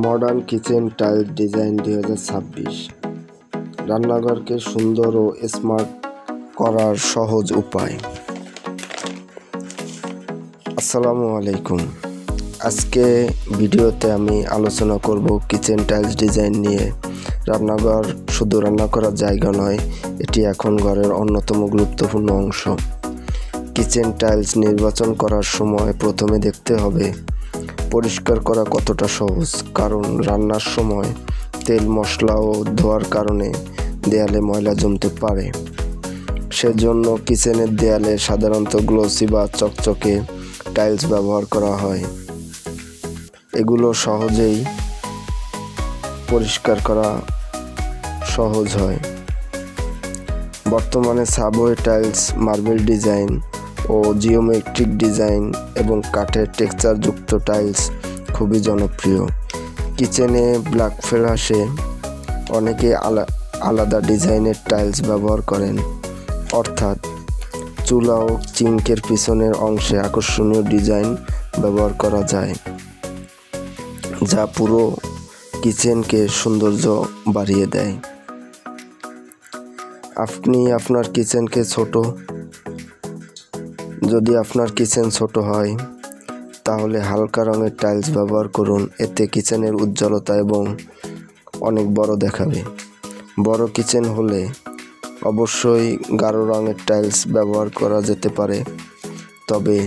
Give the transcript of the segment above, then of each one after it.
Modern kitchen tiles design 2026 রান্নাঘরকে সুন্দর ও smart করার সহজ উপায়। আসসালামু আলাইকুম। আজকে ভিডিওতে আমি আলোচনা করব কিচেন টাইলস ডিজাইন নিয়ে। রান্নাঘর শুধু রান্না করার জায়গা নয়, এটি এখন ঘরের অন্যতম গুরুত্বপূর্ণ অংশ। কিচেন টাইলস নির্বাচন করার সময় প্রথমে দেখতে হবে পরিষ্কার করা কতটা সহজ, কারণ রান্নার সময় তেল মশলা ও ধোয়ার কারণে দেয়ালে ময়লা জমতে পারে। সেজন্য কিচেনের দেয়ালে সাধারণত গ্লসি বা চকচকে টাইলস ব্যবহার করা হয়। এগুলো সহজেই পরিষ্কার করা সহজ হয়। বর্তমানে সাবওয়ে টাইলস, মার্বেল ডিজাইন ও জিওমেট্রিক ডিজাইন এবং কাঠের টেক্সচারযুক্ত টাইলস খুবই জনপ্রিয়। কিচেনে ব্ল্যাক ফ্লাশে অনেকে আলাদা ডিজাইনের টাইলস ব্যবহার করেন, অর্থাৎ চুলা ও চিংকের পিছনের অংশে আকর্ষণীয় ডিজাইন ব্যবহার করা যায়, যা পুরো কিচেনকে সৌন্দর্য বাড়িয়ে দেয়। আপনি আপনার কিচেনকে যদি আপনার কিচেন ছোট হয়, তাহলে হালকা রঙের টাইলস ব্যবহার করুন। এতে কিচেনের উজ্জ্বলতা এবং অনেক বড় দেখাবে। বড় কিচেন হলে অবশ্যই গাঢ় রঙের টাইলস ব্যবহার করা যেতে পারে, তবে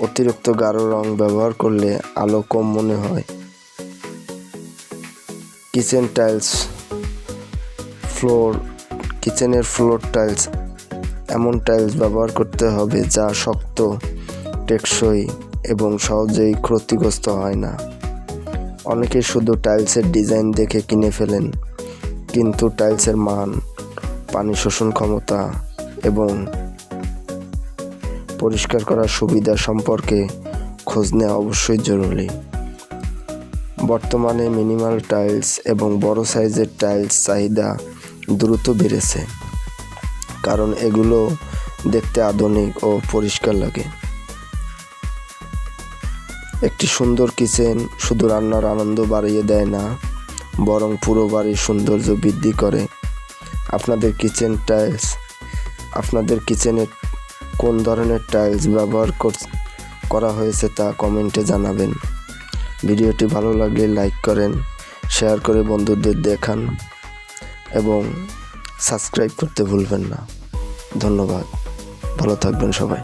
অতিরিক্ত গাঢ় রং ব্যবহার করলে আলো কম মনে হয়। কিচেনের ফ্লোর টাইলস এমন টাইলস ব্যবহার করতে হবে যা শক্ত, টেকসই এবং সহজেই ক্ষতিগ্রস্ত হয় না। অনেকে শুধু টাইলসের ডিজাইন দেখে কিনে ফেলেন, কিন্তু টাইলসের মান, পানি শোষণ ক্ষমতা এবং পরিষ্কার করার সুবিধা সম্পর্কে খোঁজ নেওয়া অবশ্যই জরুরি। বর্তমানে মিনিমাল টাইলস এবং বড় সাইজের টাইলস চাহিদা দ্রুত বেড়েছে, কারণ এগুলো দেখতে আধুনিক ও পরিষ্কার লাগে। একটি সুন্দর কিচেন শুধু রান্নার আনন্দ বাড়িয়ে দেয় না, বরং পুরো বাড়ির সৌন্দর্য বৃদ্ধি করে। আপনাদের কিচেনে কোন ধরনের টাইলস ব্যবহার করা হয়েছে তা কমেন্টে জানাবেন। ভিডিওটি ভালো লাগলে লাইক করেন, শেয়ার করে বন্ধুদের দেখান এবং সাবস্ক্রাইব করতে ভুলবেন না। ধন্যবাদ। ভালো থাকবেন সবাই।